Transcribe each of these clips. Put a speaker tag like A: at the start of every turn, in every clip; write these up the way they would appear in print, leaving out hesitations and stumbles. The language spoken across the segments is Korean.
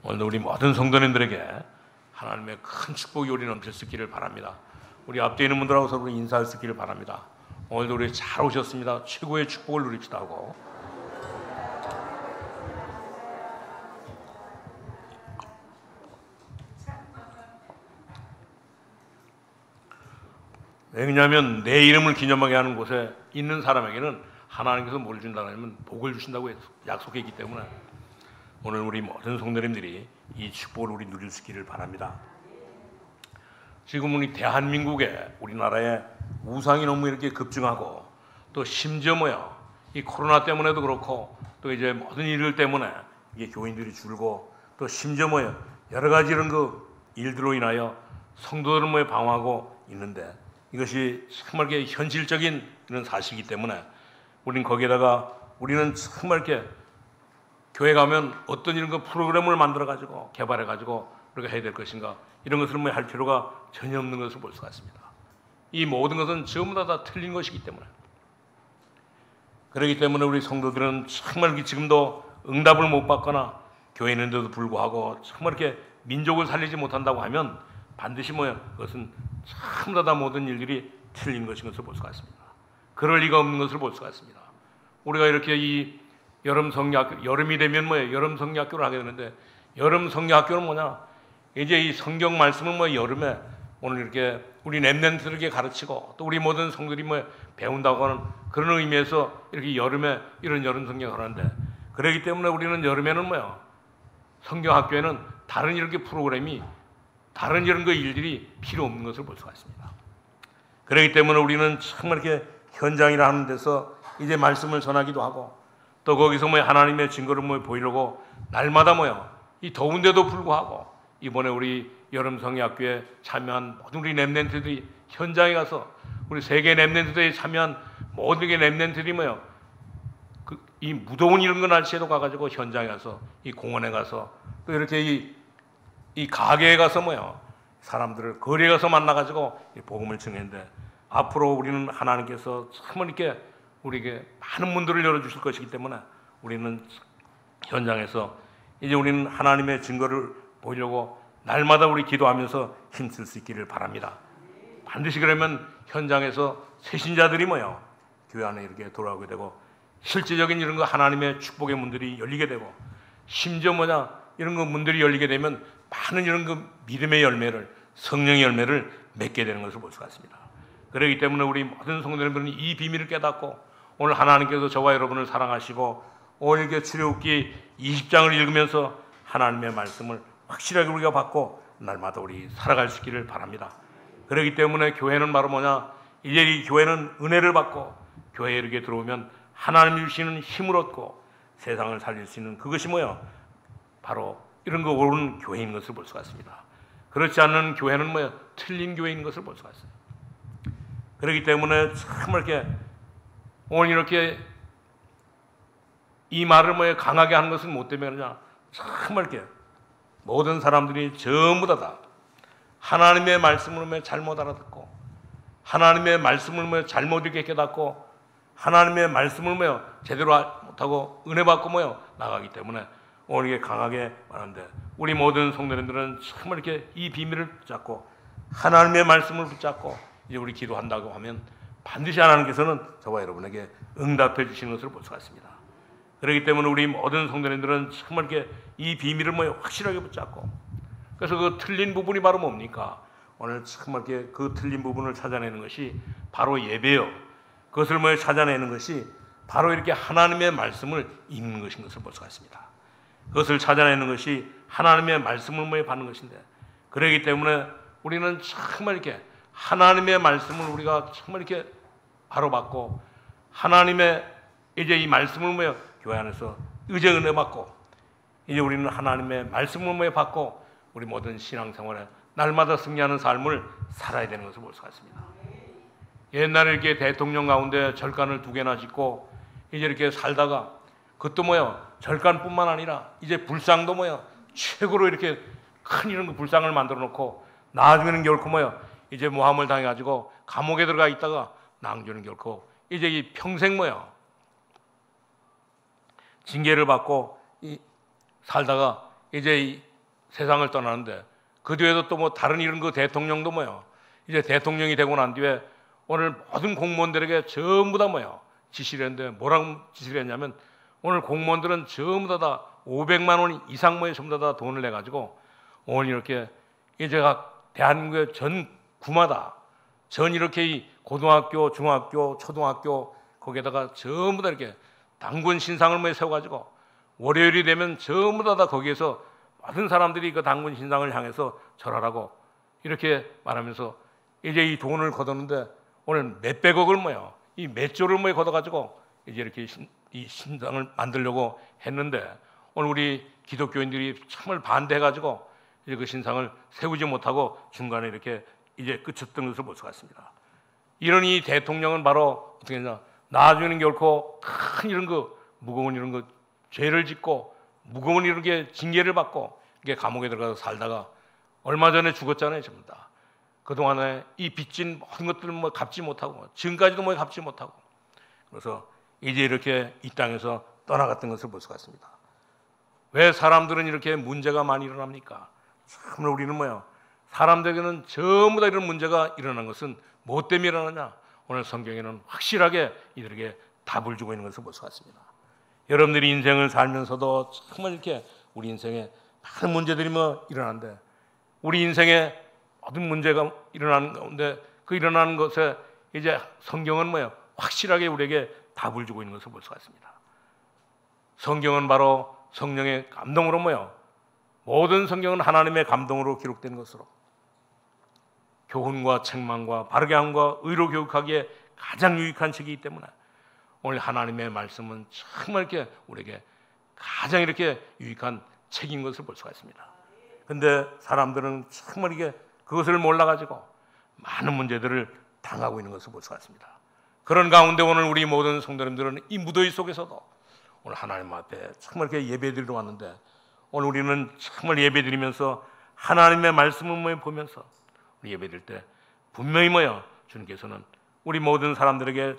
A: 오늘도 우리 모든 성도님들에게 하나님의 큰 축복이 우리 넘칠 수 있기를 바랍니다. 우리 앞뒤에 있는 분들하고 서로 인사할 수 있기를 바랍니다. 오늘도 우리 잘 오셨습니다. 최고의 축복을 누립시다 하고 왜냐하면 내 이름을 기념하게 하는 곳에 있는 사람에게는 하나님께서 뭘 준다고 하면 복을 주신다고 약속했기 때문에 오늘 우리 모든 성도님들이 이 축복을 우리 누릴 수 있기를 바랍니다. 지금 우리 대한민국에 우리나라에 우상이 너무 이렇게 급증하고 또 심지어 이 코로나 때문에도 그렇고 또 이제 모든 일들 때문에 이게 교인들이 줄고 또 심지어 여러 가지 이런 일들로 인하여 성도들은 방황하고 있는데 이것이 정말 이렇게 현실적인 이런 사실이기 때문에 우리는 거기에다가 우리는 정말 이렇게 교회 가면 어떤 이런 프로그램을 만들어 가지고 개발해 가지고 우리가 해야 될 것인가 이런 것을 할 필요가 전혀 없는 것을 볼 수가 있습니다. 이 모든 것은 전부 다 틀린 것이기 때문에 그렇기 때문에 우리 성도들은 정말 지금도 응답을 못 받거나 교회 있는데도 불구하고 정말 이렇게 민족을 살리지 못한다고 하면 반드시 그것은 전부 다 모든 일들이 틀린 것인 것을 볼 수가 있습니다. 그럴 리가 없는 것을 볼 수가 있습니다. 우리가 이렇게 이 여름 성리학교, 여름이 되면 여름 성리학교를 하게 되는데 여름 성리학교는 뭐냐? 이제 이 성경 말씀을 여름에 오늘 이렇게 우리 렘넌트들에게 가르치고 또 우리 모든 성들이 배운다고 하는 그런 의미에서 이렇게 여름에 이런 여름 성경을 하는데 그렇기 때문에 우리는 여름에는 성경학교에는 다른 이렇게 프로그램이 다른 이런 일들이 필요 없는 것을 볼 수가 있습니다. 그렇기 때문에 우리는 정말 이렇게 현장이라 하는 데서 이제 말씀을 전하기도 하고 또 거기서 하나님의 증거를 보이려고 날마다 이 더운데도 불구하고 이번에 우리 여름 성리학교에 참여한 모든 우리 렘넌트들이 현장에 가서 우리 세계 렘넌트들이 참여한 모든 게 렘넌트들이 이 무더운 이런 거 날씨에도 가가지고 현장에 가서 이 공원에 가서 또 이렇게 이 가게에 가서 사람들을 거리에 가서 만나가지고 복음을 증했는데 앞으로 우리는 하나님께서 정말 이렇게 우리에게 많은 문들을 열어주실 것이기 때문에 우리는 현장에서 이제 우리는 하나님의 증거를 보이려고 날마다 우리 기도하면서 힘쓸 수 있기를 바랍니다. 반드시 그러면 현장에서 새신자들이 교회 안에 이렇게 돌아오게 되고 실제적인 이런 하나님의 축복의 문들이 열리게 되고 심지어 이런 문들이 열리게 되면 많은 이런 믿음의 열매를 성령의 열매를 맺게 되는 것을 볼 수가 있습니다. 그렇기 때문에 우리 모든 성도님들은 이 비밀을 깨닫고 오늘 하나님께서 저와 여러분을 사랑하시고 오늘 이렇게 출애굽기 20장을 읽으면서 하나님의 말씀을 확실하게 우리가 받고 날마다 우리 살아갈 수 있기를 바랍니다. 그렇기 때문에 교회는 바로 이제 이 교회는 은혜를 받고 교회에 이렇게 들어오면 하나님이 주시는 힘을 얻고 세상을 살릴 수 있는 그것이 바로 이런 옳은 교회인 것을 볼 수가 있습니다. 그렇지 않는 교회는 틀린 교회인 것을 볼 수가 있어요. 그렇기 때문에 정말 이렇게 오늘 이렇게 이 말을 강하게 하는 것은 뭐 때문이냐? 정말 이렇게 모든 사람들이 전부 다 하나님의 말씀을 잘못 알아듣고 하나님의 말씀을 잘못 읽게 깨닫고 하나님의 말씀을 제대로 못하고 은혜 받고 나가기 때문에 오늘 이게 강하게 말하는데 우리 모든 성도님들은 정말 이렇게 이 비밀을 붙잡고 하나님의 말씀을 붙잡고 이제 우리 기도한다고 하면 반드시 하나님께서는 저와 여러분에게 응답해 주시는 것을 볼 수가 있습니다. 그렇기 때문에 우리 모든 성도님들은 정말 이렇게 이 비밀을 확실하게 붙잡고 그래서 그 틀린 부분이 바로 뭡니까? 오늘 정말 이렇게 그 틀린 부분을 찾아내는 것이 바로 예배요. 그것을 찾아내는 것이 바로 이렇게 하나님의 말씀을 읽는 것인 것을 볼 수가 있습니다. 그것을 찾아내는 것이 하나님의 말씀을 받는 것인데 그렇기 때문에 우리는 정말 이렇게 하나님의 말씀을 우리가 정말 이렇게 바로 받고 하나님의 이제 이 말씀을 교회 안에서 의제 은혜 받고 이제 우리는 하나님의 말씀을 받고 우리 모든 신앙생활에 날마다 승리하는 삶을 살아야 되는 것을 볼 수가 있습니다. 옛날에 이렇게 대통령 가운데 절간을 2개나 짓고 이제 이렇게 살다가 그것도 절간뿐만 아니라 이제 불상도 최고로 이렇게 큰 이런 불상을 만들어 놓고 나중에는 결코 이제 모함을 당해가지고 감옥에 들어가 있다가 나중에는 결코 이제 이 평생 징계를 받고 살다가 이제 세상을 떠나는데 그 뒤에도 또 뭐 다른 이런 그 대통령도 뭐요. 이제 대통령이 되고 난 뒤에 오늘 모든 공무원들에게 전부 다 뭐요. 지시를 했는데 뭐라고 지시를 했냐면 오늘 공무원들은 전부 다 500만 원 이상 뭐에 전부 다 돈을 내 가지고 오늘 이렇게 이제 대한민국의 전 구마다 전 이렇게 이 고등학교, 중학교, 초등학교 거기에다가 전부 다 이렇게 단군 신상을 뭐 세워가지고 월요일이 되면 전부 다 거기에서 모든 사람들이 그 단군 신상을 향해서 절하라고 이렇게 말하면서 이제 이 돈을 걷었는데 오늘 몇백억을 뭐요, 이 몇 조를 뭐 걷어가지고 이제 이렇게 이 신상을 만들려고 했는데 오늘 우리 기독교인들이 참을 반대해가지고 이제 그 신상을 세우지 못하고 중간에 이렇게 이제 끝쳤던 것을 볼 수가 있습니다. 이런 이 대통령은 바로 어떻게 했냐? 나중에는 결코 큰 이런 거 무거운 이런 거 죄를 짓고 무거운 이런 게 징계를 받고 이게 감옥에 들어가서 살다가 얼마 전에 죽었잖아요, 전부 다. 그 동안에 이 빚진 모든 것들을 뭐 갚지 못하고 지금까지도 뭐 갚지 못하고 그래서 이제 이렇게 이 땅에서 떠나갔던 것을 볼 수가 있습니다. 왜 사람들은 이렇게 문제가 많이 일어납니까? 참 우리는 뭐요? 사람들에게는 전부 다 이런 문제가 일어난 것은 뭐 때문에 일어나냐? 오늘 성경에는 확실하게 이들에게 답을 주고 있는 것을 볼 수가 있습니다. 여러분들이 인생을 살면서도 정말 이렇게 우리 인생에 많은 문제들이 뭐 일어나는데 우리 인생에 모든 문제가 일어나는 가운데 그 일어나는 것에 이제 성경은 뭐예요? 확실하게 우리에게 답을 주고 있는 것을 볼 수가 있습니다. 성경은 바로 성령의 감동으로 뭐예요? 모든 성경은 하나님의 감동으로 기록된 것으로 교훈과 책망과 바르게 함과 의로 교육하기에 가장 유익한 책이기 때문에 오늘 하나님의 말씀은 정말 이렇게 우리에게 가장 이렇게 유익한 책인 것을 볼 수가 있습니다. 그런데 사람들은 정말 이게 그것을 몰라가지고 많은 문제들을 당하고 있는 것을 볼 수가 있습니다. 그런 가운데 오늘 우리 모든 성도님들은 이 무더위 속에서도 오늘 하나님 앞에 정말 이렇게 예배드리러 왔는데 오늘 우리는 정말 예배드리면서 하나님의 말씀을 보면서 우리 예배드릴 때 분명히 뭐요? 주님께서는 우리 모든 사람들에게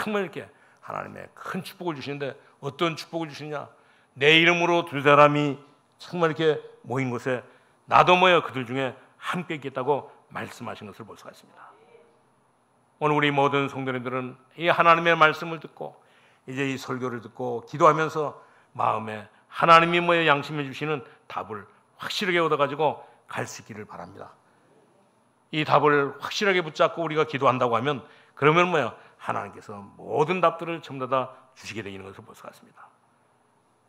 A: 정말 이렇게 하나님의 큰 축복을 주시는데 어떤 축복을 주시냐? 내 이름으로 두 사람이 정말 이렇게 모인 곳에 나도 뭐요? 그들 중에 함께 있겠다고 말씀하신 것을 볼 수가 있습니다. 오늘 우리 모든 성도님들은 이 하나님의 말씀을 듣고 이제 이 설교를 듣고 기도하면서 마음에 하나님이 뭐에 양심해 주시는 답을 확실하게 얻어가지고 갈 수 있기를 바랍니다. 이 답을 확실하게 붙잡고 우리가 기도한다고 하면 그러면 뭐야? 하나님께서 모든 답들을 전부 다 주시게 되는 것을 볼 수가 있습니다.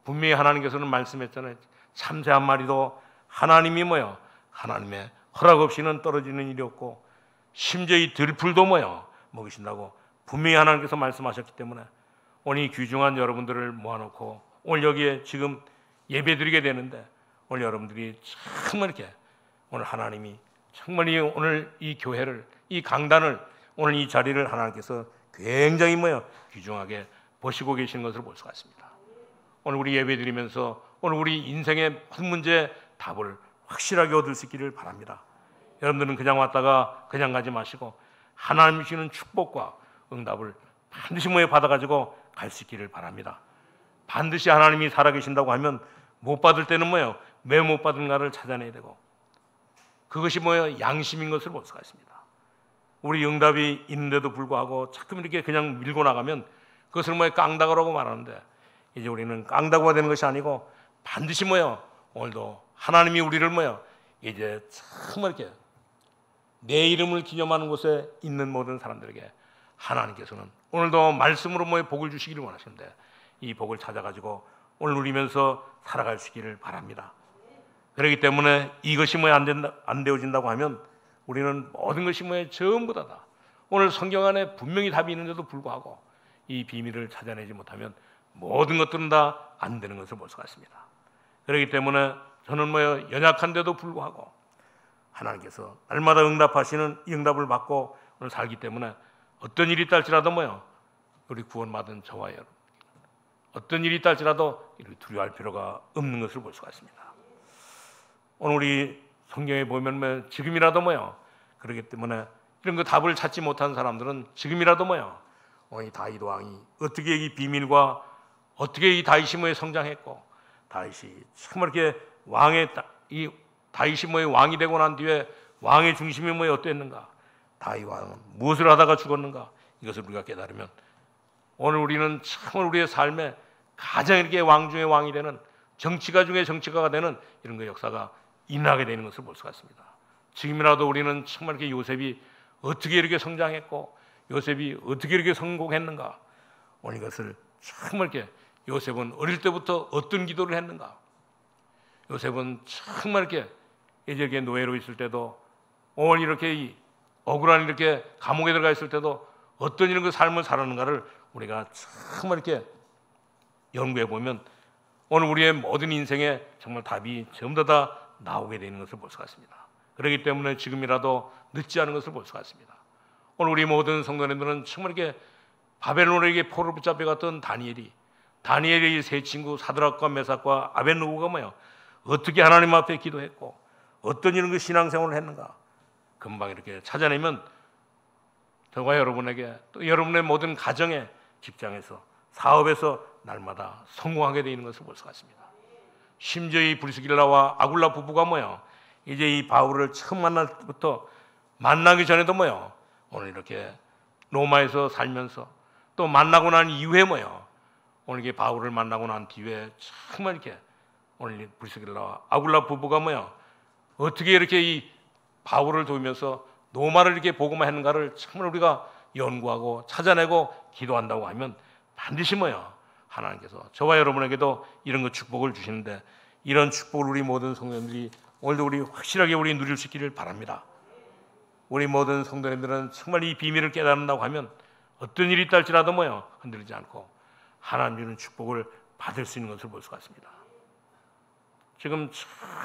A: 분명히 하나님께서는 말씀했잖아요. 참새 한 마리도 하나님이 뭐야? 하나님의 허락 없이는 떨어지는 일이 없고 심지어 이 들풀도 뭐야? 먹이신다고 분명히 하나님께서 말씀하셨기 때문에 오늘 이 귀중한 여러분들을 모아놓고 오늘 여기에 지금 예배드리게 되는데 오늘 여러분들이 정말 이렇게 오늘 하나님이 정말 오늘 이 교회를 이 강단을 오늘 이 자리를 하나님께서 굉장히 뭐요? 귀중하게 보시고 계시는 것을 볼 수가 있습니다. 오늘 우리 예배드리면서 오늘 우리 인생의 모든 문제에 답을 확실하게 얻을 수 있기를 바랍니다. 여러분들은 그냥 왔다가 그냥 가지 마시고 하나님 주시는 축복과 응답을 반드시 뭐에 받아가지고 갈 수 있기를 바랍니다. 반드시 하나님이 살아계신다고 하면 못 받을 때는 뭐예요? 왜 못 받은가를 찾아내야 되고 그것이 뭐예요? 양심인 것을 볼 수가 있습니다. 우리 응답이 있는데도 불구하고 자꾸 이렇게 그냥 밀고 나가면 그것을 뭐예요? 깡다구라고 말하는데 이제 우리는 깡다구가 되는 것이 아니고 반드시 뭐예요? 오늘도 하나님이 우리를 뭐예요? 이제 정말 이렇게 내 이름을 기념하는 곳에 있는 모든 사람들에게 하나님께서는 오늘도 말씀으로 뭐예요? 복을 주시기를 원하시는데 이 복을 찾아가지고 오늘 누리면서 살아갈 수 있기를 바랍니다. 그렇기 때문에 이것이 뭐에 안 되어진다고 하면 우리는 모든 것이 뭐에 전부 다 오늘 성경 안에 분명히 답이 있는데도 불구하고 이 비밀을 찾아내지 못하면 모든 것들은 다 안 되는 것을 볼 수가 있습니다. 그렇기 때문에 저는 뭐에 연약한데도 불구하고 하나님께서 날마다 응답하시는 이 응답을 받고 오늘 살기 때문에 어떤 일이 있달지라도 뭐요? 우리 구원받은 저와 여러분 어떤 일이 있달지라도 이렇게 두려워할 필요가 없는 것을 볼 수가 있습니다. 오늘 우리 성경에 보면 뭐 지금이라도 뭐요? 그렇기 때문에 이런 거 답을 찾지 못한 사람들은 지금이라도 뭐요? 이 다윗 왕이 어떻게 이 비밀과 어떻게 이 다윗이 뭐에 성장했고 다윗이 정말 이렇게 왕의 이 다윗이 뭐의 왕이 되고 난 뒤에 왕의 중심이 뭐에 어땠는가? 다윗 왕은 무엇을 하다가 죽었는가? 이것을 우리가 깨달으면 오늘 우리는 정말 우리의 삶에 가장 이렇게 왕 중의 왕이 되는, 정치가 중에 정치가가 되는 이런 그 역사가 일어나게 되는 것을 볼 수가 있습니다. 지금이라도 우리는 정말 이렇게 요셉이 어떻게 이렇게 성장했고 요셉이 어떻게 이렇게 성공했는가? 오늘 이것을 정말 이렇게 요셉은 어릴 때부터 어떤 기도를 했는가? 요셉은 정말 이렇게 이제 노예로 있을 때도 오늘 이렇게 이 억울한 이렇게 감옥에 들어가 있을 때도 어떤 이런 그 삶을 살았는가를 우리가 정말 이렇게 연구해 보면 오늘 우리의 모든 인생에 정말 답이 전부 다 나오게 되는 것을 볼 수가 있습니다. 그렇기 때문에 지금이라도 늦지 않은 것을 볼 수가 있습니다. 오늘 우리 모든 성도님들은 정말 이렇게 바벨론에게 포로 붙잡혀갔던 다니엘의 세 친구 사드락과 메삭과 아벳느고가 뭐예요? 어떻게 하나님 앞에 기도했고 어떤 이런 그 신앙생활을 했는가? 금방 이렇게 찾아내면 저와 여러분에게 또 여러분의 모든 가정에, 직장에서, 사업에서 날마다 성공하게 되는 것을 볼 수가 있습니다. 심지어 이 브리스길라와 아굴라 부부가 뭐예요? 이제 이 바울을 처음 만날 때부터 만나기 전에도 뭐예요? 오늘 이렇게 로마에서 살면서 또 만나고 난 이후에 뭐예요? 오늘 이게 바울을 만나고 난 뒤에 정말 이렇게 오늘 브리스길라와 아굴라 부부가 뭐예요? 어떻게 이렇게 이 바울을 도우면서 로마를 이렇게 복음화 했는가를 정말 우리가 연구하고 찾아내고 기도한다고 하면 반드시 뭐예요? 하나님께서 저와 여러분에게도 이런 그 축복을 주시는데 이런 축복을 우리 모든 성도님들이 오늘도 우리 확실하게 우리 누릴 수 있기를 바랍니다. 우리 모든 성도님들은 정말 이 비밀을 깨닫는다고 하면 어떤 일이 있다 할지라도 뭐예요? 흔들리지 않고 하나님 주는 축복을 받을 수 있는 것을 볼 수가 있습니다. 지금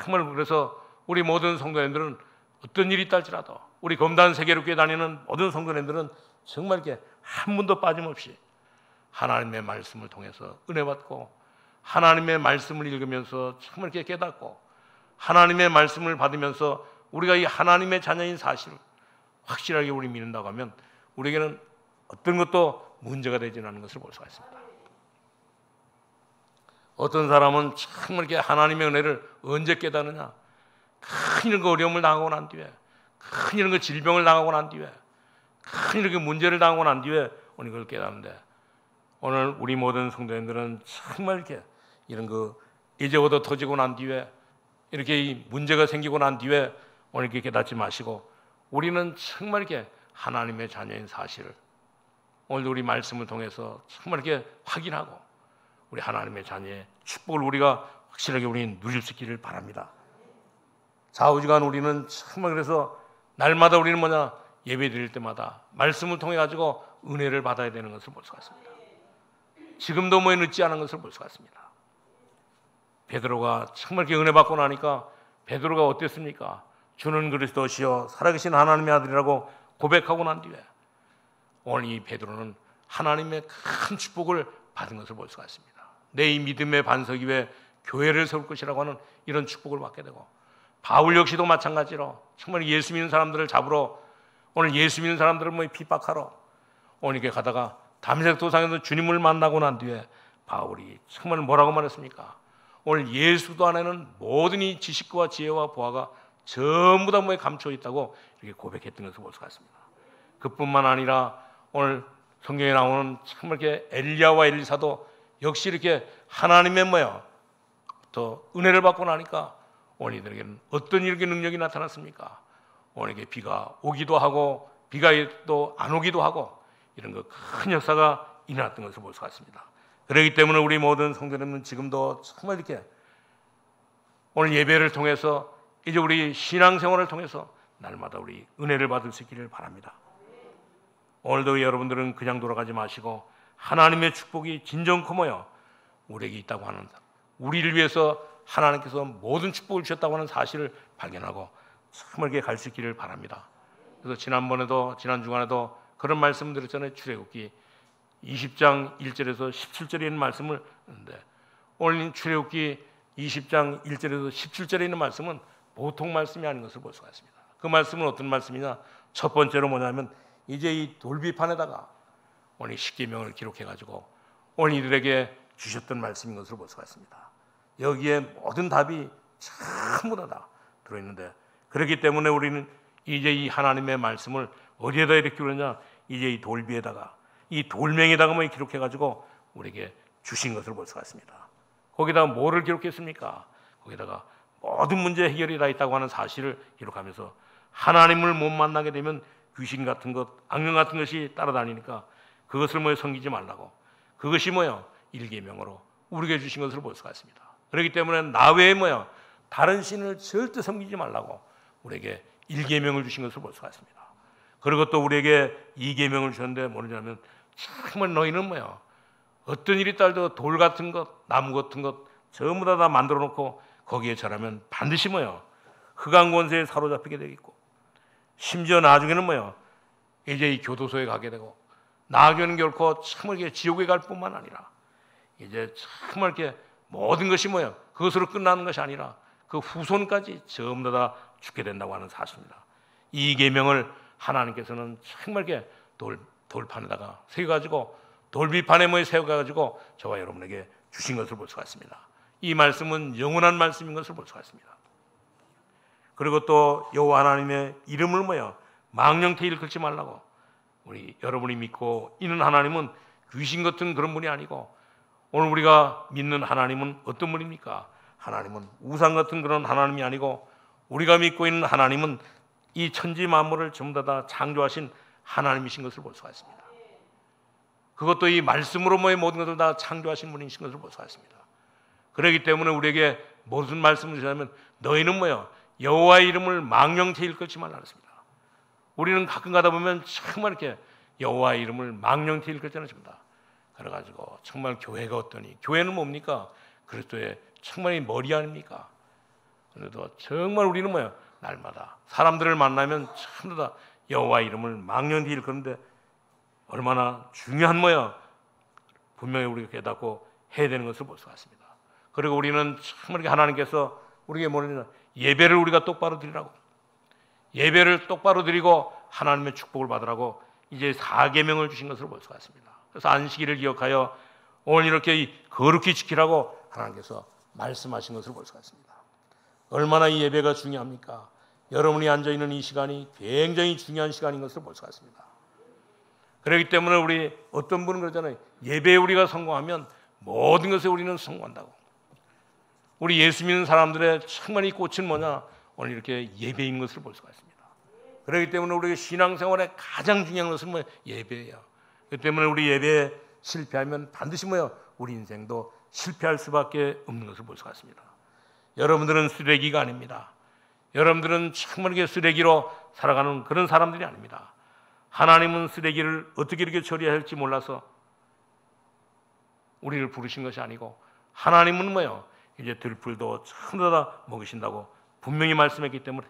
A: 정말 그래서 우리 모든 성도님들은 어떤 일이 있다 할지라도 우리 검단 세계롭게 다니는 모든 성도님들은 정말 이렇게 한 분도 빠짐없이 하나님의 말씀을 통해서 은혜 받고 하나님의 말씀을 읽으면서 정말 이렇게 깨닫고 하나님의 말씀을 받으면서 우리가 이 하나님의 자녀인 사실을 확실하게 우리 믿는다고 하면 우리에게는 어떤 것도 문제가 되지 않는 것을 볼 수가 있습니다. 어떤 사람은 정말 이렇게 하나님의 은혜를 언제 깨닫느냐? 큰 이런 거 어려움을 당하고 난 뒤에, 큰 이런 거 질병을 당하고 난 뒤에, 큰 이런 거 문제를 당하고 난 뒤에 오늘 이걸 깨닫는데 오늘 우리 모든 성도님들은 정말 이렇게 이런 거 이제 얻어 터지고 난 뒤에 이렇게 이 문제가 생기고 난 뒤에 오늘 이렇게 깨닫지 마시고 우리는 정말 이렇게 하나님의 자녀인 사실을 오늘도 우리 말씀을 통해서 정말 이렇게 확인하고 우리 하나님의 자녀의 축복을 우리가 확실하게 우리는 누릴 수 있기를 바랍니다. 좌우지간 우리는 정말 그래서 날마다 우리는 뭐냐? 예배 드릴 때마다 말씀을 통해 가지고 은혜를 받아야 되는 것을 볼 수가 있습니다. 지금도 뭐 늦지 않은 것을 볼 수가 있습니다. 베드로가 정말 이렇게 은혜 받고 나니까 베드로가 어땠습니까? 주는 그리스도시요 살아계신 하나님의 아들이라고 고백하고 난 뒤에 오늘 이 베드로는 하나님의 큰 축복을 받은 것을 볼 수가 있습니다. 내 이 믿음의 반석 위에 교회를 세울 것이라고 하는 이런 축복을 받게 되고 바울 역시도 마찬가지로 정말 예수 믿는 사람들을 잡으러 오늘 예수 믿는 사람들을 뭐 핍박하러 오늘 이렇게 가다가 담메색 도상에서 주님을 만나고 난 뒤에 바울이 정말 뭐라고 말했습니까? 오늘 예수도 안에는 모든 이 지식과 지혜와 보화가 전부 다 뭐에 감춰 있다고 이렇게 고백했던 것을 볼 수가 있습니다. 그뿐만 아니라 오늘 성경에 나오는 정말 이렇게 엘리야와 엘리사도 역시 이렇게 하나님의 더 은혜를 받고 나니까 오늘 이들에게는 어떤 이렇게 능력이 나타났습니까? 오늘 이게 비가 오기도 하고 비가 또 안 오기도 하고 이런 그 큰 역사가 일어났던 것을 볼 수가 있습니다. 그렇기 때문에 우리 모든 성도님은 지금도 정말 이렇게 오늘 예배를 통해서 이제 우리 신앙생활을 통해서 날마다 우리 은혜를 받을 수 있기를 바랍니다. 오늘도 여러분들은 그냥 돌아가지 마시고 하나님의 축복이 진정코 우리에게 있다고 하는 우리를 위해서 하나님께서 모든 축복을 주셨다고 하는 사실을 발견하고 정말 이렇게 갈 수 있기를 바랍니다. 그래서 지난 주간에도 그런 말씀을 드렸잖아요. 출애굽기 20장 1절에서 17절에 있는 말씀을 했는데 오늘 출애굽기 20장 1절에서 17절에 있는 말씀은 보통 말씀이 아닌 것을 볼 수가 있습니다. 그 말씀은 어떤 말씀이냐? 첫 번째로 뭐냐면 이제 이 돌비판에다가 오늘 십계명을 기록해가지고 오늘 이들에게 주셨던 말씀인 것을 볼 수가 있습니다. 여기에 모든 답이 전부 다 들어있는데, 그렇기 때문에 우리는 이제 이 하나님의 말씀을 어디에다 이렇게 그러냐, 이제 이 돌비에다가, 이 돌멩이에다가만 기록해가지고 우리에게 주신 것을 볼 수가 있습니다. 거기다가 뭐를 기록했습니까? 거기다가 모든 문제 해결이 다 있다고 하는 사실을 기록하면서, 하나님을 못 만나게 되면 귀신 같은 것, 악령 같은 것이 따라다니니까 그것을 섬기지 말라고, 그것이 일계명으로 우리에게 주신 것을 볼 수가 있습니다. 그렇기 때문에 나 외에 다른 신을 절대 섬기지 말라고 우리에게 일계명을 주신 것을 볼 수가 있습니다. 그리고 또 우리에게 이계명을 주셨는데 뭐냐면, 정말 너희는 어떤 일이 딸도 돌 같은 것, 나무 같은 것 전부 다 만들어 놓고 거기에 절하면 반드시 흑암 권세에 사로잡히게 되겠고, 심지어 나중에는 이제 이 교도소에 가게 되고, 나중에는 결코 정말 지옥에 갈 뿐만 아니라 이제 정말 이렇게 모든 것이 그것으로 끝나는 것이 아니라 그 후손까지 전부 다 죽게 된다고 하는 사실입니다. 이 계명을 하나님께서는 정말 이렇게 돌판에다가 세워가지고, 돌비판에 세워가지고 저와 여러분에게 주신 것을 볼 수가 있습니다. 이 말씀은 영원한 말씀인 것을 볼 수가 있습니다. 그리고 또 여호와 하나님의 이름을 망령되이 일컫지 말라고, 우리 여러분이 믿고 있는 하나님은 귀신 같은 그런 분이 아니고, 오늘 우리가 믿는 하나님은 어떤 분입니까? 하나님은 우상 같은 그런 하나님이 아니고, 우리가 믿고 있는 하나님은 이 천지 만물을 전부 다 창조하신 하나님이신 것을 볼 수가 있습니다. 그것도 이 말씀으로 모든 것을 다 창조하신 분이신 것을 볼 수가 있습니다. 그렇기 때문에 우리에게 무슨 말씀을 주냐면, 너희는 여호와의 이름을 망령되이 일컫지 말라 그랬습니다. 우리는 가끔 가다 보면 정말 이렇게 여호와의 이름을 망령되이 일컫잖아요, 전부 다. 그래가지고 정말 교회가 어떠니, 교회는 뭡니까? 그리스도의 정말 이 머리 아닙니까? 그래도 정말 우리는 날마다 사람들을 만나면 전부 다 여호와의 이름을 망령되이 일컫는데, 얼마나 중요한 분명히 우리가 깨닫고 해야 되는 것을 볼 수가 있습니다. 그리고 우리는 정말 하나님께서 우리에게 뭐냐, 예배를 우리가 똑바로 드리라고, 예배를 똑바로 드리고 하나님의 축복을 받으라고 이제 4계명을 주신 것을 볼 수가 있습니다. 그래서 안식일을 기억하여 오늘 이렇게 거룩히 지키라고 하나님께서 말씀하신 것을 볼 수가 있습니다. 얼마나 이 예배가 중요합니까? 여러분이 앉아있는 이 시간이 굉장히 중요한 시간인 것을 볼 수가 있습니다. 그렇기 때문에 우리 어떤 분은 그러잖아요, 예배에 우리가 성공하면 모든 것에 우리는 성공한다고. 우리 예수 믿는 사람들의 정말 이 꽃은 뭐냐? 오늘 이렇게 예배인 것을 볼 수가 있습니다. 그렇기 때문에 우리 신앙생활에 가장 중요한 것은 예배예요. 그렇기 때문에 우리 예배에 실패하면 반드시 우리 인생도 실패할 수밖에 없는 것을 볼 수가 있습니다. 여러분들은 쓰레기가 아닙니다. 여러분들은 정말 이렇게 쓰레기로 살아가는 그런 사람들이 아닙니다. 하나님은 쓰레기를 어떻게 이렇게 처리해야 할지 몰라서 우리를 부르신 것이 아니고, 하나님은 이제 들풀도 전부 다 먹으신다고 분명히 말씀했기 때문에,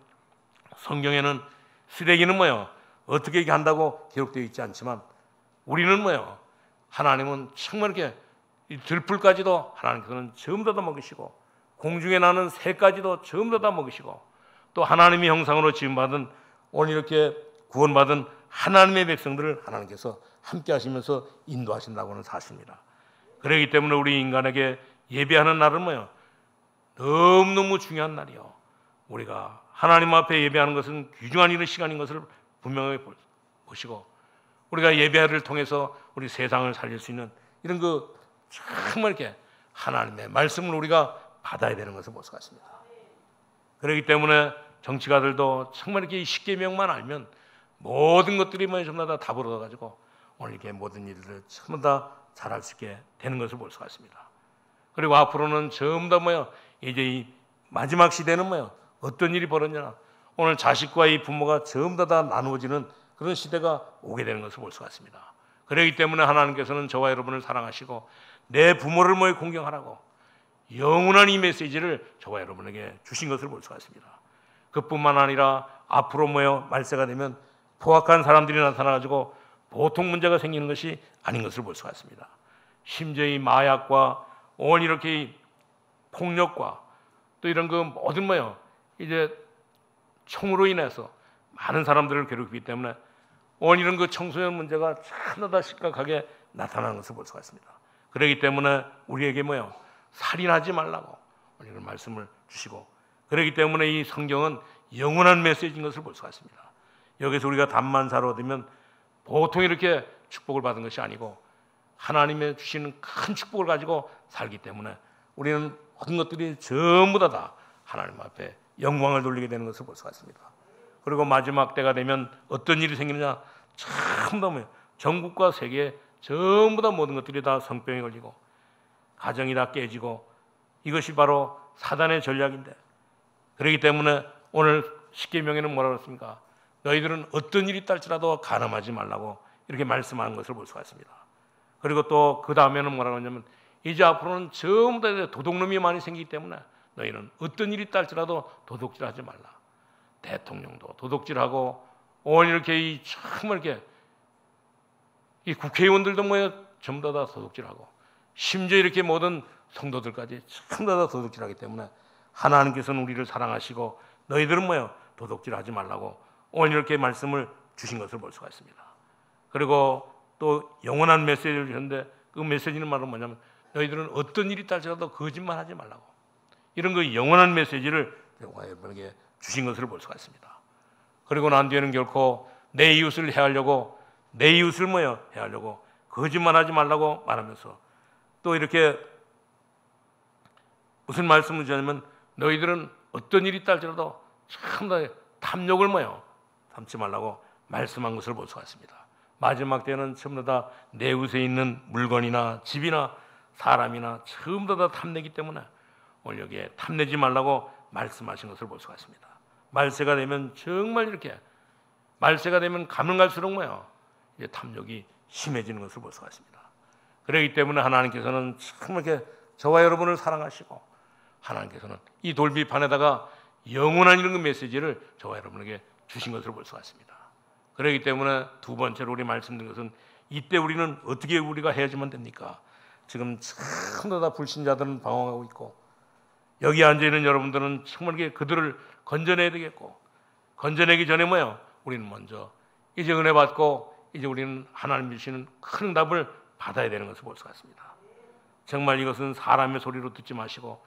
A: 성경에는 쓰레기는 어떻게 이렇게 한다고 기록되어 있지 않지만, 우리는 하나님은 정말 이렇게 이 들풀까지도 하나님께서는 전부 다 먹으시고, 공중에 나는 새까지도 전부 다 먹으시고, 또 하나님의 형상으로 지음받은 오늘 이렇게 구원받은 하나님의 백성들을 하나님께서 함께 하시면서 인도하신다고 하는 사실입니다. 그렇기 때문에 우리 인간에게 예배하는 날은 너무너무 중요한 날이요. 우리가 하나님 앞에 예배하는 것은 귀중한 이런 시간인 것을 분명히 보시고, 우리가 예배를 통해서 우리 세상을 살릴 수 있는 이런 정말 이렇게 하나님의 말씀을 우리가 받아야 되는 것을 볼 수가 있습니다. 그렇기 때문에 정치가들도 정말 이렇게 10계명만 알면 모든 것들이 전부 다 답을 얻어가지고 오늘 이렇게 모든 일들을 전부 다 잘할 수 있게 되는 것을 볼 수가 있습니다. 그리고 앞으로는 전부 다 이제 이 마지막 시대는 어떤 일이 벌어지냐, 오늘 자식과 이 부모가 전부 다 나누어지는 그런 시대가 오게 되는 것을 볼 수가 있습니다. 그렇기 때문에 하나님께서는 저와 여러분을 사랑하시고 내 부모를 공경하라고 영원한 이 메시지를 저와 여러분에게 주신 것을 볼 수가 있습니다. 그뿐만 아니라 앞으로 말세가 되면 포악한 사람들이 나타나가지고 보통 문제가 생기는 것이 아닌 것을 볼 수가 있습니다. 심지어 이 마약과 오늘 이렇게 폭력과 또 이런 모든 이제 총으로 인해서 많은 사람들을 괴롭히기 때문에 오늘 이런 청소년 문제가 참 더 심각하게 나타나는 것을 볼 수가 있습니다. 그렇기 때문에 우리에게 살인하지 말라고 오늘 이런 말씀을 주시고, 그렇기 때문에 이 성경은 영원한 메시지인 것을 볼 수가 있습니다. 여기서 우리가 답만 사러 얻으면 보통 이렇게 축복을 받은 것이 아니고 하나님의 주시는 큰 축복을 가지고 살기 때문에 우리는 모든 것들이 전부 다 하나님 앞에 영광을 돌리게 되는 것을 볼 수가 있습니다. 그리고 마지막 때가 되면 어떤 일이 생기느냐, 참 전국과 세계 전부 다 모든 것들이 다 성병에 걸리고 가정이 다 깨지고, 이것이 바로 사단의 전략인데, 그렇기 때문에 오늘 십계명에는 뭐라고 했습니까? 너희들은 어떤 일이 있달지라도 간음하지 말라고 이렇게 말씀하는 것을 볼 수가 있습니다. 그리고 또 그 다음에는 뭐라고 하냐면, 이제 앞으로는 전부 다 도둑놈이 많이 생기기 때문에 너희는 어떤 일이 있달지라도 도둑질하지 말라. 대통령도 도둑질하고, 오늘 이렇게 정말 이렇게 이 국회의원들도 전부 다 도둑질하고, 심지어 이렇게 모든 성도들까지 전부 다 도둑질하기 때문에 하나님께서는 우리를 사랑하시고 너희들은 도둑질하지 말라고 오늘 이렇게 말씀을 주신 것을 볼 수가 있습니다. 그리고 또 영원한 메시지를 주셨는데, 그 메시지는 말은 뭐냐면 너희들은 어떤 일이 있달지라도 거짓말하지 말라고, 이런 그 영원한 메시지를 여러분에게 주신 것을 볼 수가 있습니다. 그리고 난 뒤에는 결코 내 이웃을 해하려고, 내 이웃을 해하려고 거짓말하지 말라고 말하면서, 또 이렇게 무슨 말씀을 주냐면 너희들은 어떤 일이 있달지라도 참 탐욕을 삼지 말라고 말씀한 것을 볼 수가 있습니다. 마지막 때는 전부 다 내 이웃에 있는 물건이나 집이나 사람이나 전부 다 탐내기 때문에 오늘 여기에 탐내지 말라고 말씀하신 것을 볼 수가 있습니다. 말세가 되면 정말 이렇게 말세가 되면 가면 갈수록 이제 탐욕이 심해지는 것을 볼 수가 있습니다. 그렇기 때문에 하나님께서는 정말 이렇게 저와 여러분을 사랑하시고, 하나님께서는 이 돌비판에다가 영원한 이런 메시지를 저와 여러분에게 주신 것을 볼 수가 있습니다. 그렇기 때문에 두 번째로 우리 말씀드린 것은, 이때 우리는 어떻게 우리가 해야지만 됩니까? 지금 전부 다 불신자들은 방황하고 있고, 여기 앉아있는 여러분들은 정말 그들을 건져내야 되겠고, 건져내기 전에 우리는 먼저 이제 은혜 받고 이제 우리는 하나님 주시는 큰 응답을 받아야 되는 것을 볼 수가 있습니다. 정말 이것은 사람의 소리로 듣지 마시고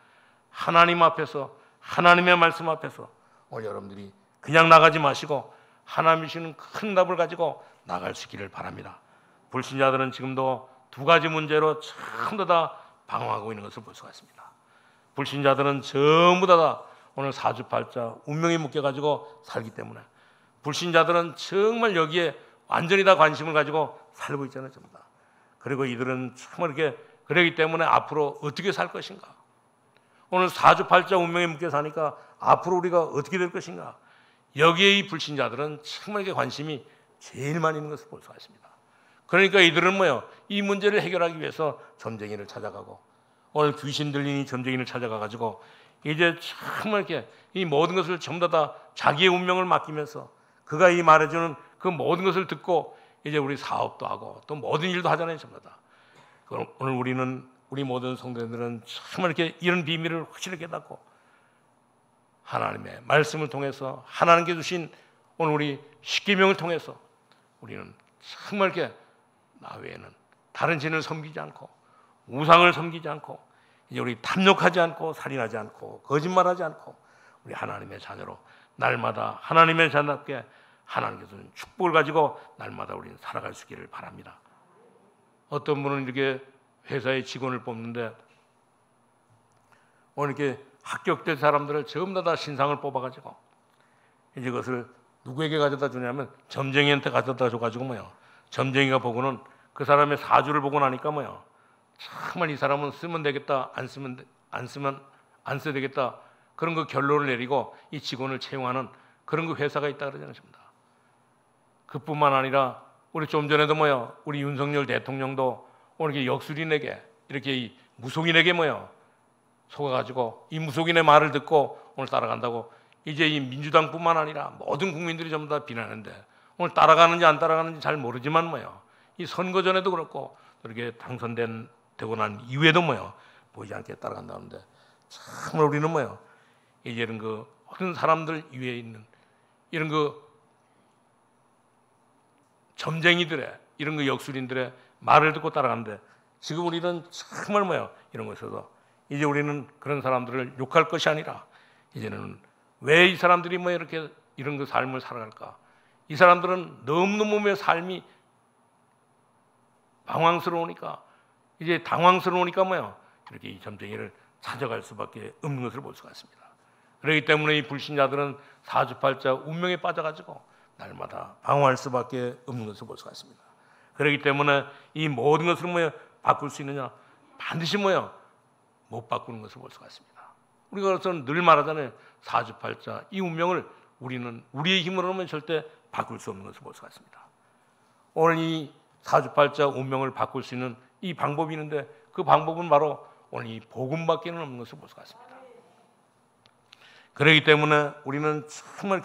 A: 하나님 앞에서, 하나님의 말씀 앞에서 오늘 여러분들이 그냥 나가지 마시고 하나님 주시는 큰 응답을 가지고 나갈 수 있기를 바랍니다. 불신자들은 지금도 두 가지 문제로 전부 다 방황하고 있는 것을 볼 수가 있습니다. 불신자들은 전부 다 오늘 사주팔자 운명에 묶여가지고 살기 때문에, 불신자들은 정말 여기에 완전히 다 관심을 가지고 살고 있잖아요, 전부 다. 그리고 이들은 정말 이렇게 그러기 때문에 앞으로 어떻게 살 것인가, 오늘 사주팔자 운명에 묶여 사니까 앞으로 우리가 어떻게 될 것인가, 여기에 이 불신자들은 정말 이렇게 관심이 제일 많이 있는 것을 볼 수가 있습니다. 그러니까 이들은 이 문제를 해결하기 위해서 점쟁이를 찾아가고, 오늘 귀신 들린 이 점쟁이를 찾아가가지고 이제 정말 이렇게 이 모든 것을 전부 다 자기의 운명을 맡기면서 그가 이 말해주는 그 모든 것을 듣고 이제 우리 사업도 하고 또 모든 일도 하잖아요, 전부 다. 오늘 우리 모든 성도들은 정말 이렇게 이런 비밀을 확실히 깨닫고 하나님의 말씀을 통해서, 하나님께 주신 오늘 우리 십계명을 통해서 우리는 정말 이렇게 나 외에는 다른 신을 섬기지 않고 우상을 섬기지 않고 이제 우리 탐욕하지 않고 살인하지 않고 거짓말하지 않고 우리 하나님의 자녀로 날마다 하나님의 자녀답게 하나님께서 주는 축복을 가지고 날마다 우리는 살아갈 수 있기를 바랍니다. 어떤 분은 이렇게 회사에 직원을 뽑는데 오늘 이렇게 합격된 사람들을 전부 다 신상을 뽑아가지고 이제 그것을 누구에게 가져다 주냐면 점쟁이한테 가져다 줘가지고 점쟁이가 보고는 그 사람의 사주를 보고 나니까 정말 이 사람은 쓰면 되겠다, 안 쓰면 안 써야 되겠다, 그런 그 결론을 내리고 이 직원을 채용하는 그런 그 회사가 있다 그러잖아요. 그뿐만 아니라 우리 좀 전에도 우리 윤석열 대통령도 오늘 이렇게 역술인에게 이렇게 이 무속인에게 속아가지고 이 무속인의 말을 듣고 오늘 따라간다고 이제 이 민주당뿐만 아니라 모든 국민들이 전부 다 비난하는데, 오늘 따라가는지 안 따라가는지 잘 모르지만 이 선거 전에도 그렇고 이렇게 되고 난 이후에도 보이지 않게 따라간다는데, 정말 우리는 이제 이런 그 모든 사람들 위에 있는 이런 그 점쟁이들의 이런 그 역술인들의 말을 듣고 따라가는데, 지금 우리는 정말 이런 것에서 이제 우리는 그런 사람들을 욕할 것이 아니라 이제는 왜 이 사람들이 뭐 이렇게 이런 그 삶을 살아갈까? 이 사람들은 너무너무 삶이 방황스러우니까, 이제 당황스러우니까 뭐야, 이렇게 이 점쟁이를 찾아갈 수밖에 없는 것을 볼 수가 있습니다. 그렇기 때문에 이 불신자들은 사주팔자 운명에 빠져가지고 날마다 방황할 수밖에 없는 것을 볼 수가 있습니다. 그렇기 때문에 이 모든 것을 뭐야 바꿀 수 있느냐? 반드시 뭐야 못 바꾸는 것을 볼 수가 있습니다. 우리가 그래서 늘 말하잖아요. 사주팔자 이 운명을 우리는 우리의 힘으로는 절대 바꿀 수 없는 것을 볼 수가 있습니다. 오늘 이 사주팔자 운명을 바꿀 수 있는 이 방법이 있는데, 그 방법은 바로 오늘 이 복음밖에 없는 것을 볼 수가 있습니다. 그렇기 때문에 우리는 정말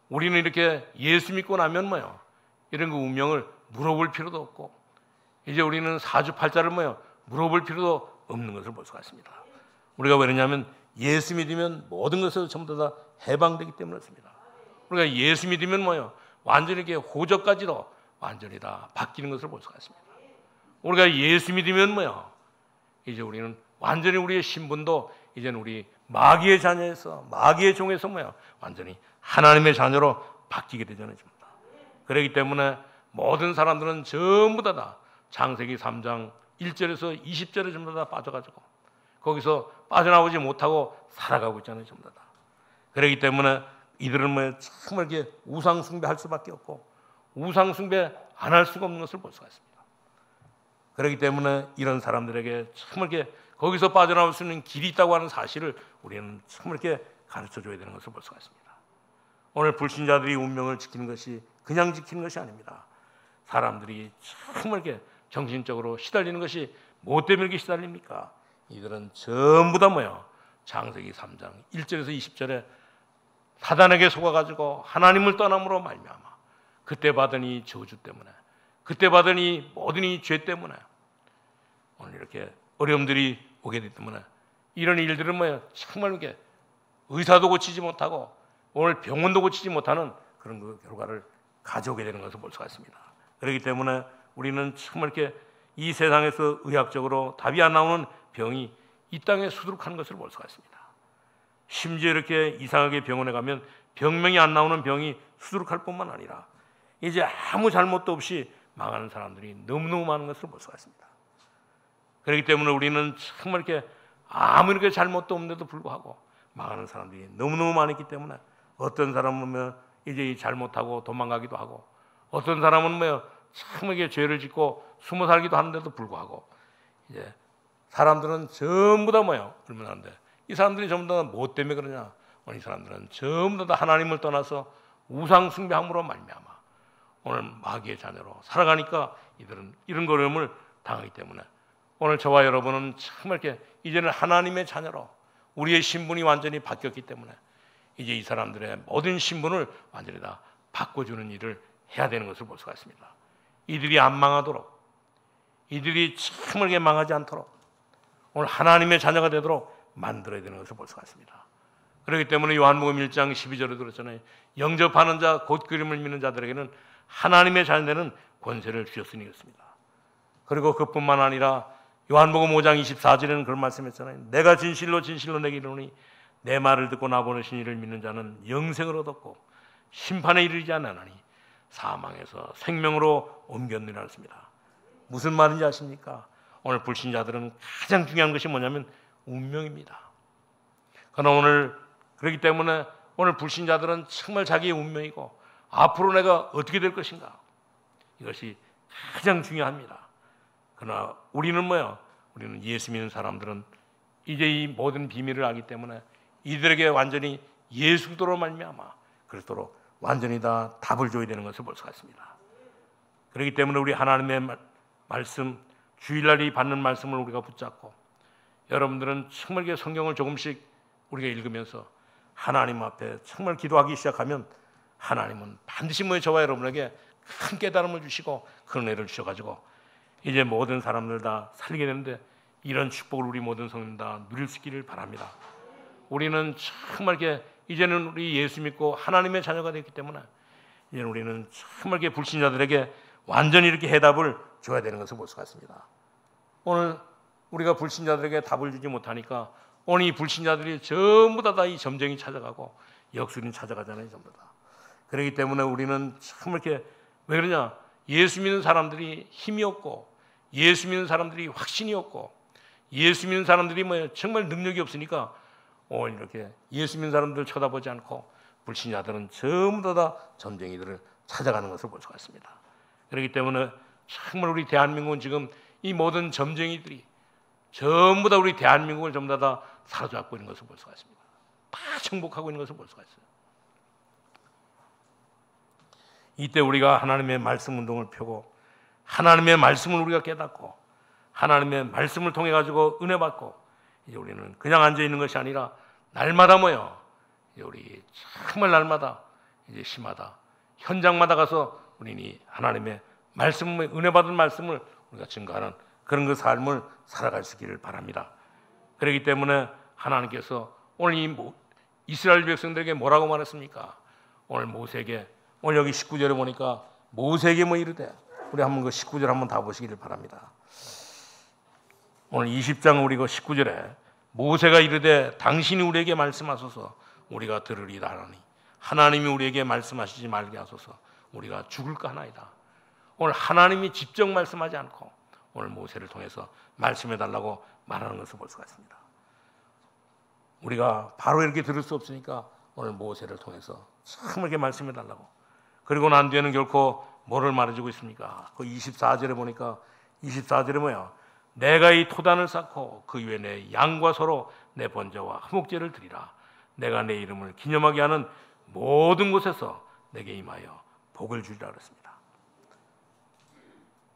A: 우리는 이렇게 예수 믿고 나면 뭐요, 이런 그 운명을 물어볼 필요도 없고, 이제 우리는 사주팔자를 뭐요 물어볼 필요도 없는 것을 볼 수가 있습니다. 우리가 왜 그러냐면 예수 믿으면 모든 것에서 전부 다 해방되기 때문에 그렇습니다. 우리가 예수 믿으면 뭐요 완전히 이렇게 호적까지도 완전히 다 바뀌는 것을 볼 수가 있습니다. 우리가 예수 믿으면 뭐요 이제 우리는 완전히 우리의 신분도 이제는 우리 마귀의 자녀에서, 마귀의 종에서 뭐야 완전히 하나님의 자녀로 바뀌게 되잖아요. 그렇기 때문에 모든 사람들은 전부 다 창세기 3장 1절에서 20절에 전부 다 빠져가지고 거기서 빠져나오지 못하고 살아가고 있잖아요. 전부 다. 그렇기 때문에 이들은 뭐 정말 이렇게 우상 숭배할 수밖에 없고 우상 숭배 안 할 수가 없는 것을 볼 수가 있습니다. 그렇기 때문에 이런 사람들에게 정말 이렇게 거기서 빠져나올 수 있는 길이 있다고 하는 사실을 우리는 정말 이렇게 가르쳐 줘야 되는 것을 볼 수가 있습니다. 오늘 불신자들이 운명을 지키는 것이 그냥 지키는 것이 아닙니다. 사람들이 정말 이렇게 정신적으로 시달리는 것이 뭐 때문에 이렇게 시달립니까? 이들은 전부 다 뭐야? 창세기 3장 1절에서 20절에 사단에게 속아가지고 하나님을 떠남으로 말미암아 그때 받은 이 저주 때문에, 그때 받은 이 모든 이 죄 때문에 오늘 이렇게 어려움들이 오게 되기 때문에 이런 일들은 뭐야? 정말 이렇게 의사도 고치지 못하고 오늘 병원도 고치지 못하는 그런 그 결과를 가져오게 되는 것을 볼 수가 있습니다. 그렇기 때문에 우리는 정말 이렇게 이 세상에서 의학적으로 답이 안 나오는 병이 이 땅에 수두룩한 것을 볼 수가 있습니다. 심지어 이렇게 이상하게 병원에 가면 병명이 안 나오는 병이 수두룩할 뿐만 아니라 이제 아무 잘못도 없이 망하는 사람들이 너무너무 많은 것을 볼 수가 있습니다. 그렇기 때문에 우리는 정말 이렇게 아무 이렇게 잘못도 없는데도 불구하고 망하는 사람들이 너무너무 많았기 때문에 어떤 사람은 뭐 이제 잘못하고 도망가기도 하고 어떤 사람은 뭐 참하게 죄를 짓고 숨어 살기도 하는데도 불구하고 이제 사람들은 전부 다 뭐예요? 그러면 안 돼. 이 사람들이 전부 다 뭐 때문에 그러냐? 이 사람들은 전부 다 하나님을 떠나서 우상 숭배함으로 말미암아 오늘 마귀의 자녀로 살아가니까 이들은 이런 어려움을 당하기 때문에 오늘 저와 여러분은 정말 이렇게 이제는 하나님의 자녀로 우리의 신분이 완전히 바뀌었기 때문에 이제 이 사람들의 모든 신분을 완전히 다 바꿔주는 일을 해야 되는 것을 볼 수가 있습니다. 이들이 안 망하도록, 이들이 정말 망하지 않도록 오늘 하나님의 자녀가 되도록 만들어야 되는 것을 볼 수가 있습니다. 그렇기 때문에 요한복음 1장 12절에 들었잖아요. 영접하는 자, 곧 그림을 믿는 자들에게는 하나님의 자녀되는 권세를 주셨으니 그렇습니다. 그리고 그뿐만 아니라 요한복음 5장 24절에는 그런 말씀했잖아요. 내가 진실로 진실로 내게 이르노니 내 말을 듣고 나 보내신 이를 믿는 자는 영생을 얻었고 심판에 이르지 않으나니 사망에서 생명으로 옮겼느니라 했습니다. 무슨 말인지 아십니까? 오늘 불신자들은 가장 중요한 것이 뭐냐면 운명입니다. 그러나 오늘 그렇기 때문에 오늘 불신자들은 정말 자기의 운명이고 앞으로 내가 어떻게 될 것인가 이것이 가장 중요합니다. 그러나 우리는 뭐야? 우리는 예수 믿는 사람들은 이제 이 모든 비밀을 알기 때문에 이들에게 완전히 예수 그리스도로 말미암아 그리스도로 완전히 다 답을 줘야 되는 것을 볼 수가 있습니다. 그렇기 때문에 우리 하나님의 말씀, 주일날이 받는 말씀을 우리가 붙잡고 여러분들은 정말 성경을 조금씩 우리가 읽으면서 하나님 앞에 정말 기도하기 시작하면 하나님은 반드시 뭐 저와 여러분에게 큰 깨달음을 주시고 그런 은혜를 주셔가지고 이제 모든 사람들 다 살리게 되는데 이런 축복을 우리 모든 성도들 다 누릴 수 있기를 바랍니다. 우리는 정말 이제는 우리 예수 믿고 하나님의 자녀가 됐기 때문에 이제 우리는 정말 불신자들에게 완전히 이렇게 해답을 줘야 되는 것을 볼 수가 있습니다. 오늘 우리가 불신자들에게 답을 주지 못하니까 오늘 이 불신자들이 전부 다 이 점쟁이 찾아가고 역술인 찾아가잖아요, 전부 다. 그렇기 때문에 우리는 참 이렇게 왜 그러냐? 예수 믿는 사람들이 힘이 없고, 예수 믿는 사람들이 확신이 없고, 예수 믿는 사람들이 정말 능력이 없으니까 오늘 이렇게 예수 믿는 사람들 쳐다보지 않고 불신자들은 전부 다 점쟁이들을 찾아가는 것을 볼 수가 있습니다. 그렇기 때문에 정말 우리 대한민국은 지금 이 모든 점쟁이들이 전부 다 우리 대한민국을 전부 다 사로잡고 있는 것을 볼 수가 있습니다. 다 정복하고 있는 것을 볼 수가 있어요. 이때 우리가 하나님의 말씀 운동을 펴고 하나님의 말씀을 우리가 깨닫고 하나님의 말씀을 통해 가지고 은혜 받고 이제 우리는 그냥 앉아 있는 것이 아니라 날마다 이제 우리 정말 날마다 이제 시마다 현장마다 가서 우리는 하나님의 말씀을 은혜 받은 말씀을 우리가 증거하는 그런 그 삶을 살아갈 수 있기를 바랍니다. 그렇기 때문에 하나님께서 오늘 이 이스라엘 백성들에게 뭐라고 말했습니까? 오늘 모세에게 오늘 여기 19절에 보니까 모세에게 이르되 우리 한번 그 19절 한번 다 보시기를 바랍니다. 오늘 20장 우리 그 19절에 모세가 이르되 당신이 우리에게 말씀하소서 우리가 들으리다 하나니 하나님이 우리에게 말씀하시지 말게 하소서 우리가 죽을까 하나이다. 오늘 하나님이 직접 말씀하지 않고 오늘 모세를 통해서 말씀해 달라고 말하는 것을 볼 수가 있습니다. 우리가 바로 이렇게 들을 수 없으니까 오늘 모세를 통해서 참 이렇게 말씀해 달라고. 그리고 난 뒤에는 결코 뭐를 말해주고 있습니까? 그 24절에 보니까 24절에 뭐야? 내가 이 토단을 쌓고 그 위에 내 양과 소로 내 번제와 화목제를 드리라. 내가 내 이름을 기념하게 하는 모든 곳에서 내게 임하여 복을 주리라 그랬습니다.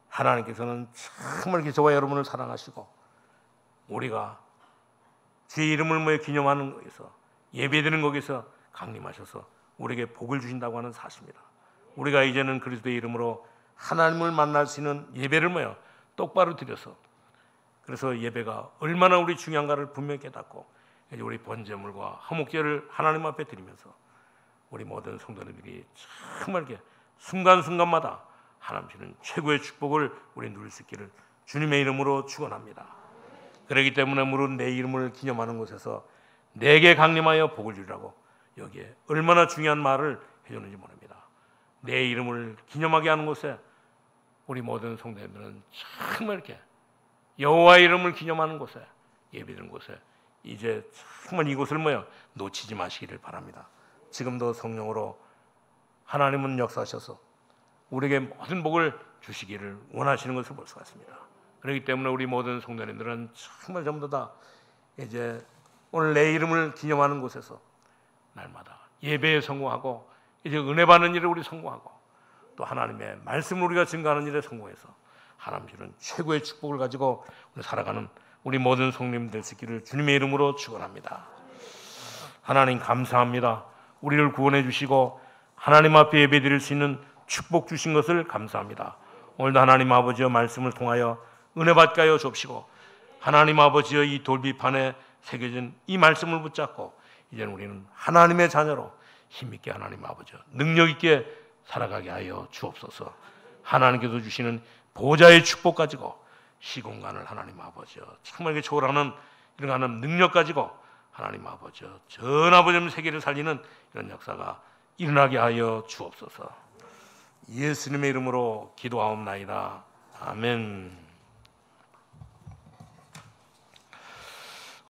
A: 하나님께서는 정말 이렇게 저와 여러분을 사랑하시고 우리가 주의 이름을 기념하는 것에서 예배드리는 것에서 강림하셔서 우리에게 복을 주신다고 하는 사실입니다. 우리가 이제는 그리스도의 이름으로 하나님을 만날 수 있는 예배를 똑바로 드려서 그래서 예배가 얼마나 우리 중요한가를 분명히 깨닫고 이제 우리 번제물과 화목제를 하나님 앞에 드리면서 우리 모든 성도님들이 정말 이렇게 순간순간마다 하나님 주는 최고의 축복을 우리 누릴 수 있기를 주님의 이름으로 축원합니다. 그렇기 때문에 무릇 내 이름을 기념하는 곳에서 내게 강림하여 복을 주리라고 여기에 얼마나 중요한 말을 해주는지 모릅니다. 내 이름을 기념하게 하는 곳에 우리 모든 성도님들은 정말 이렇게 여호와의 이름을 기념하는 곳에 예배드리는 곳에 이제 정말 이곳을 놓치지 마시기를 바랍니다. 지금도 성령으로 하나님은 역사하셔서 우리에게 모든 복을 주시기를 원하시는 것을 볼 수가 있습니다. 그렇기 때문에 우리 모든 성도님들은 정말 전부 다 이제 오늘 내 이름을 기념하는 곳에서 날마다 예배에 성공하고 이제 은혜 받는 일에 우리 성공하고 또 하나님의 말씀을 우리가 증거하는 일에 성공해서 하나님 주는 최고의 축복을 가지고 우리 살아가는 우리 모든 성도님 될 수 있기를 주님의 이름으로 축원합니다. 하나님 감사합니다. 우리를 구원해 주시고 하나님 앞에 예배드릴 수 있는 축복 주신 것을 감사합니다. 오늘도 하나님 아버지의 말씀을 통하여 은혜 받게 하여 주옵시고 하나님 아버지의 이 돌비판에 새겨진 이 말씀을 붙잡고 이제는 우리는 하나님의 자녀로 힘있게 하나님 아버지 능력 있게 살아가게 하여 주옵소서. 하나님께서 주시는 보좌의 축복 가지고 시공간을 하나님 아버지 정말 초월하는 이런 하나님 능력 가지고 하나님 아버지 전 아버지 세계를 살리는 이런 역사가 일어나게 하여 주옵소서. 예수님의 이름으로 기도하옵나이다. 아멘.